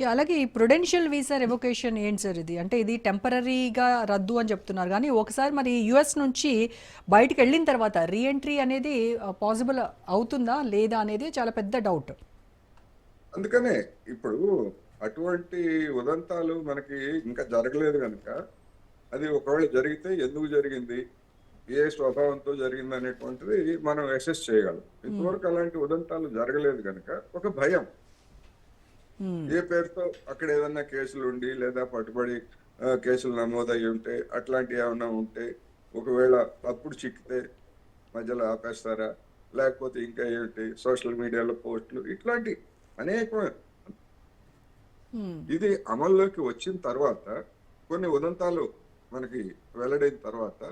అలాగే ఈ Prudential visa రెవొకేషన్ ఏంటి సార్ ఇది? అంటే ఇది టెంపరరీగా రద్దు అని చెప్తున్నారు కానీ ఒకసారి మరి యుఎస్ నుంచి బయటికి వెళ్ళిన తర్వాత రీఎంట్రీ అనేది పాసిబుల్ అవుతుందా లేదా అనేది చాలా పెద్ద డౌట్. అందుకనే ఇప్పుడు అటువంటి ఉదంతాలు మనకి ఇంకా జరగలేదు కనుక, అది ఒకవేళ జరిగితే ఎందుకు జరిగింది, ఏ స్వభావంతో జరిగింది అనేటువంటిది మనం అసెస్ చేయగలం. ఇంతవరకు అలాంటి ఉదంతాలు జరగలేదు కనుక ఒక భయం. ఏ పేరుతో అక్కడ ఏదన్నా కేసులు ఉండి లేదా పట్టుబడి కేసులు నమోదయ్యి ఉంటే, అట్లాంటివి ఏమన్నా ఉంటే, ఒకవేళ తప్పుడు చిక్కితే మధ్యలో ఆపేస్తారా, లేకపోతే ఇంకా ఏంటి సోషల్ మీడియాలో పోస్టులు ఇట్లాంటి అనేకమైన ఇది అమల్లోకి వచ్చిన తర్వాత కొన్ని ఉదంతాలు మనకి వెల్లడైన తర్వాత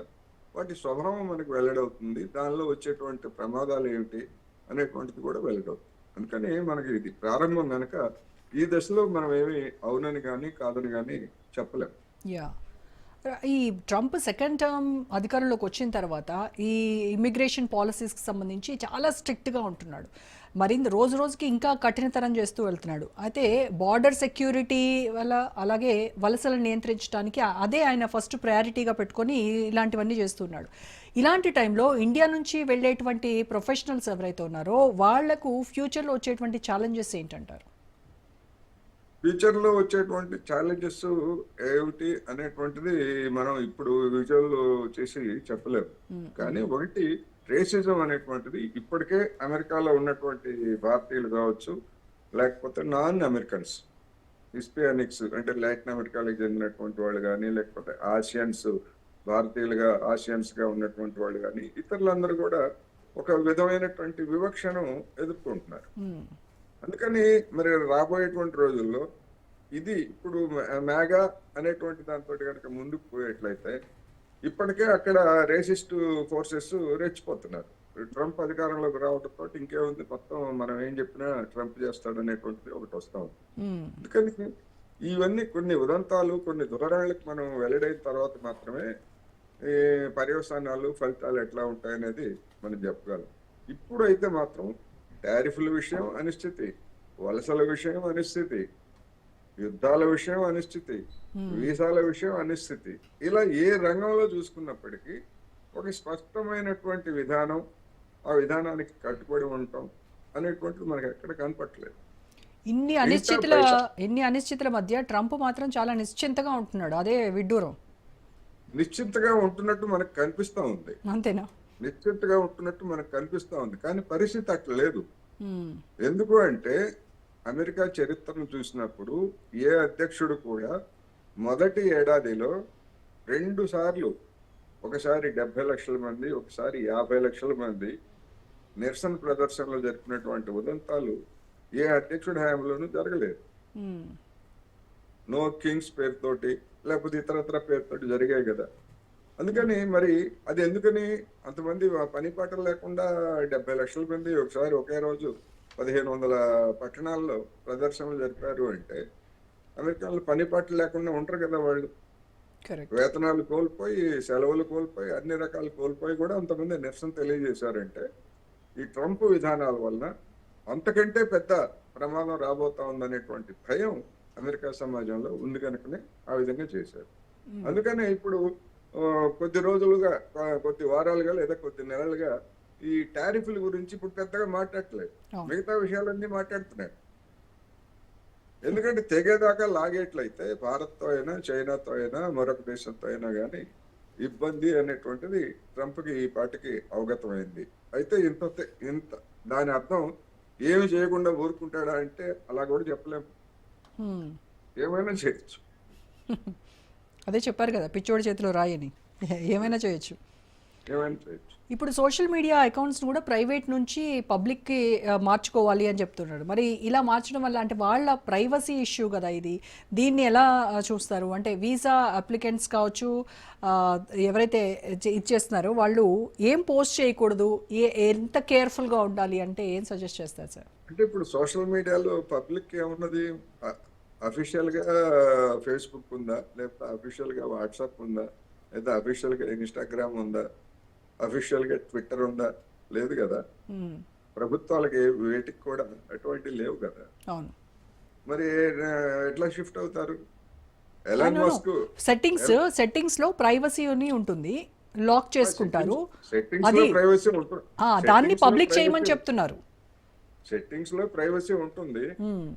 వాటి స్వభావం మనకి వెల్లడవుతుంది. దానిలో వచ్చేటువంటి ప్రమాదాలు ఏమిటి అనేటువంటిది కూడా వెల్లడవుతుంది. అందుకని మనకి ఇది ప్రారంభం కనుక ఈ దశలో మనం ఏమి అవునని కానీ కాదని కానీ చెప్పలేము. యా ఈ ట్రంప్ సెకండ్ టర్మ్ అధికారంలోకి వచ్చిన తర్వాత ఈ ఇమిగ్రేషన్ పాలసీస్కి సంబంధించి చాలా స్ట్రిక్ట్గా ఉంటున్నాడు. మరింత రోజు రోజుకి ఇంకా కఠినతరం చేస్తూ వెళ్తున్నాడు. అయితే బార్డర్ సెక్యూరిటీ వల్ల అలాగే వలసలను నియంత్రించడానికి అదే ఆయన ఫస్ట్ ప్రయారిటీగా పెట్టుకొని ఇలాంటివన్నీ చేస్తున్నాడు. ఇలాంటి టైంలో ఇండియా నుంచి వెళ్ళేటువంటి ప్రొఫెషనల్స్ ఎవరైతే ఉన్నారో వాళ్లకు ఫ్యూచర్లో వచ్చేటువంటి ఛాలెంజెస్ ఏంటంటారు? ఫ్యూచర్ లో వచ్చేటువంటి ఛాలెంజెస్ ఏమిటి అనేటువంటిది మనం ఇప్పుడు విజువల్ చేసి చెప్పలేము. కానీ ఒకటి రేసిజం అనేటువంటిది ఇప్పటికే అమెరికాలో ఉన్నటువంటి భారతీయులు కావచ్చు, లేకపోతే నాన్ అమెరికన్స్, హిస్పానిక్స్ అంటే లాటిన్ అమెరికాలకు చెందినటువంటి వాళ్ళు కానీ, లేకపోతే ఆసియన్స్, భారతీయులుగా ఆసియన్స్ గా ఉన్నటువంటి వాళ్ళు కానీ, ఇతరులందరూ కూడా ఒక విధమైనటువంటి వివక్షను ఎదుర్కొంటున్నారు. అందుకని మరి రాబోయేటువంటి రోజుల్లో ఇది ఇప్పుడు మేఘా అనేటువంటి దాంతో కనుక ముందుకు పోయేట్లయితే ఇప్పటికే అక్కడ రేసిస్ట్ ఫోర్సెస్ రెచ్చిపోతున్నారు. ట్రంప్ అధికారంలోకి రావడంతో ఇంకేముంది, మొత్తం మనం ఏం చెప్పినా ట్రంప్ చేస్తాడు అనేటువంటిది ఒకటి వస్తా ఉంది. అందుకని ఇవన్నీ కొన్ని ఉదంతాలు, కొన్ని ధోరణులకు మనం వెల్లడైన తర్వాత మాత్రమే ఈ పర్యవసానాలు, ఫలితాలు ఎట్లా ఉంటాయనేది మనం చెప్పగలం. ఇప్పుడైతే మాత్రం టారిఫ్ల విషయం అనిశ్చితి, వలసల విషయం అనిశ్చితి, యుద్ధాల విషయం అనిశ్చితి, వీసాల విషయం అనిశ్చితి, ఇలా ఏ రంగంలో చూసుకున్నప్పటికీ ఒక స్పష్టమైనటువంటి విధానం, ఆ విధానానికి కట్టుబడి ఉంటాం అనేటువంటిది మనకి ఎక్కడ కనపట్లేదు. ఇన్ని అనిశ్చితుల మధ్య ట్రంప్ మాత్రం చాలా నిశ్చింతగా ఉంటున్నాడు. అదే విడ్డూరం. నిశ్చింతగా ఉంటున్నట్టు మనకు కనిపిస్తా ఉంది. అంతేనా? నిశ్చింతగా ఉంటున్నట్టు మనకు కనిపిస్తా ఉంది, కానీ పరిస్థితి అట్లా లేదు. ఎందుకు అంటే అమెరికా చరిత్రను చూసినప్పుడు ఏ అధ్యక్షుడు కూడా మొదటి ఏడాదిలో 2 సార్లు, ఒకసారి 70 లక్షల మంది, ఒకసారి 50 లక్షల మంది నిరసన ప్రదర్శనలు జరిపినటువంటి ఉదంతాలు ఏ అధ్యక్షుడి హయాంలోనూ జరగలేదు. నో కింగ్స్ పేరుతోటి లేకపోతే ఇతరత్ర పేరుతోటి జరిగాయి కదా. అందుకని మరి అది ఎందుకని అంతమంది పని పాటలు లేకుండా 70 లక్షల మంది ఒకసారి ఒకే రోజు 1500 పట్టణాల్లో ప్రదర్శనలు జరిపారు అంటే అమెరికాలో పని పాటలు లేకుండా ఉంటారు కదా వాళ్ళు. వేతనాలు కోల్పోయి, సెలవులు కోల్పోయి, అన్ని రకాలు కోల్పోయి కూడా అంతమంది నిరసన తెలియజేశారంటే ఈ ట్రంప్ విధానాల వలన అంతకంటే పెద్ద ప్రమాదం రాబోతా ఉందనేటువంటి భయం అమెరికా సమాజంలో ఉంది కనుకనే ఆ విధంగా చేశారు. అందుకనే ఇప్పుడు కొద్ది రోజులుగా, కొద్ది వారాలుగా లేదా కొద్ది నెలలుగా ఈ టారిఫ్ల గురించి ఇప్పుడు పెద్దగా మాట్లాడట్లేదు. మిగతా విషయాలన్నీ మాట్లాడుతున్నాడు. ఎందుకంటే తెగేదాకా లాగేట్లయితే భారత్తో అయినా, చైనాతో అయినా, మరొక దేశంతో అయినా కానీ ఇబ్బంది అనేటువంటిది ట్రంప్కి ఈ పాటికి అవగతమైంది. అయితే ఇంత దాని అర్థం ఏమి చేయకుండా ఊరుకుంటాడా అంటే అలా కూడా చెప్పలేము. ఏమైనా చేయొచ్చు. అదే చెప్పారు కదా, పిచ్చోడి చేతిలో రాయని. ఏమైనా చేయొచ్చు. ఇప్పుడు సోషల్ మీడియా అకౌంట్స్ కూడా ప్రైవేట్ నుంచి పబ్లిక్కి మార్చుకోవాలి అని చెప్తున్నారు. మరి ఇలా మార్చడం వల్ల అంటే వాళ్ళ ప్రైవసీ ఇష్యూ కదా ఇది. దీన్ని ఎలా చూస్తారు? అంటే వీసా అప్లికెంట్స్ కావచ్చు, ఎవరైతే ఇచ్చేస్తున్నారో వాళ్ళు ఏం పోస్ట్ చేయకూడదు, ఎంత కేర్ఫుల్గా ఉండాలి అంటే ఏం సజెస్ట్ చేస్తారు సార్? అంటే ఇప్పుడు సోషల్ మీడియాలో పబ్లిక్ ఏమున్నది, అఫీషియల్గా ఫేస్బుక్ ఉందా, లేకపోతే అఫీషియల్గా వాట్సాప్ ఉందా, లేదా అఫీషియల్గా ఇన్స్టాగ్రామ్ ఉందా, అఫీషియల్ గా ట్విట్టర్ ఉందా? లేదు కదా. ప్రభుత్వాలకి వేటికి కూడా అటువంటి లేవు కదా. మరి ఎట్లా షిఫ్ట్ అవుతారు? ఎలాన్ మస్క్ సెట్టింగ్స్ లో ప్రైవసీ అని ఉంటుంది, లాక్ చేసుకుంటారు. సెట్టింగ్స్ లో అది ప్రైవసీ ఉంటుంది. దాన్ని పబ్లిక్ చేయమని చెప్తున్నారు. సెట్టింగ్స్ లో ప్రైవసీ ఉంటుంది.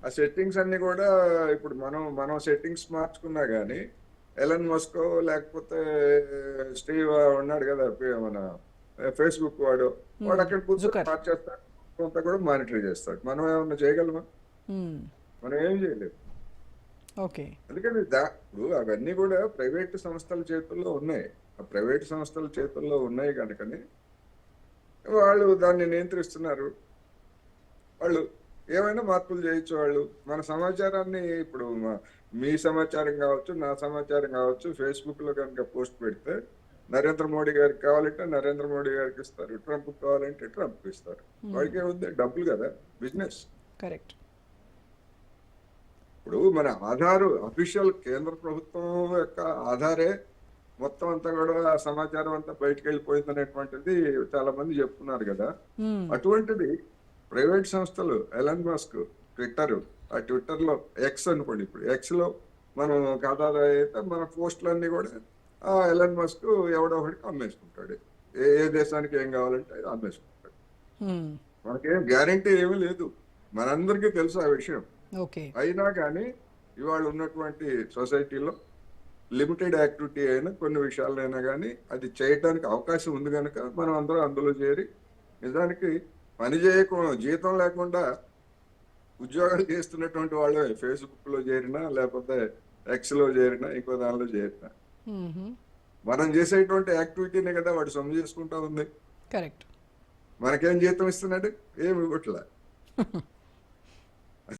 ఆ సెట్టింగ్స్ అన్ని కూడా ఇప్పుడు మనం సెట్టింగ్స్ మార్చుకున్నా గానీ ఎలన్ మస్క్ లేకపోతే స్టీవ్ ఉన్నాడు కదా మన ఫేస్బుక్ వాడు అక్కడ కూర్చొని జుకర్. మార్చేస్తాడు, కొంత కూడా మానిటర్ చేస్తాడు. మనం ఏమన్నా చేయగలమా? మనం ఏం చేయలేము. ఓకే. అందుకని ఇప్పుడు అవన్నీ కూడా ప్రైవేట్ సంస్థల చేతుల్లో ఉన్నాయి. ఆ ప్రైవేట్ సంస్థల చేతుల్లో ఉన్నాయి కనుకని వాళ్ళు దాన్ని నియంత్రిస్తున్నారు. వాళ్ళు ఏమైనా మార్పులు చేయొచ్చు. వాళ్ళు మన సమాచారాన్ని ఇప్పుడు మీ సమాచారం కావచ్చు, నా సమాచారం కావచ్చు, ఫేస్బుక్ లో కనుక పోస్ట్ పెడితే నరేంద్ర మోడీ గారికి కావాలంటే నరేంద్ర మోడీ గారికి ఇస్తారు, ట్రంప్ కావాలంటే ట్రంప్ ఇస్తారు. వాడికి ఏముంది? డబ్బులు కదా, బిజినెస్. కరెక్ట్. ఇప్పుడు మన ఆధారు అఫీషియల్ కేంద్ర ప్రభుత్వం యొక్క ఆధారే మొత్తం అంతా కూడా ఆ సమాచారం అంతా బయటకు వెళ్ళిపోయింది అనేటువంటిది చాలా మంది చెప్తున్నారు కదా. అటువంటిది ప్రైవేట్ సంస్థలు ఎలన్ మస్క్ ట్విట్టర్, ఆ ట్విట్టర్ లో ఎక్స్ అనుకోండి, ఇప్పుడు ఎక్స్ లో మనం ఖాతా అయితే మన పోస్టులన్నీ కూడా ఆ ఎలన్ మస్క్ ఎవడో ఒకటికి అమ్మేసుకుంటాడు. ఏ దేశానికి ఏం కావాలంటే అది అమ్మేసుకుంటాడు. మనకేం గ్యారంటీ ఏమీ లేదు, మనందరికీ తెలుసు ఆ విషయం. ఓకే. అయినా కానీ ఇవాళ ఉన్నటువంటి సొసైటీలో లిమిటెడ్ యాక్టివిటీ అయినా కొన్ని విషయాలైనా కానీ అది చేయడానికి అవకాశం ఉంది కనుక మనం అందరం అందులో చేరి నిజానికి పని చేయకుండా జీతం లేకుండా ఉద్యోగాలు చేస్తున్నటువంటి వాళ్ళు ఫేస్బుక్ లో చేరినా లేకపోతే ఎక్స్ లో చేరినా ఇంకో దానిలో చేరినా మనం చేసేటువంటి యాక్టివిటీనే కదా వాడు సొమ్ము చేసుకుంటా ఉంది. కరెక్ట్. మనకేం జీతం ఇస్తున్నాడు? ఏమి ఇవ్వట్లే.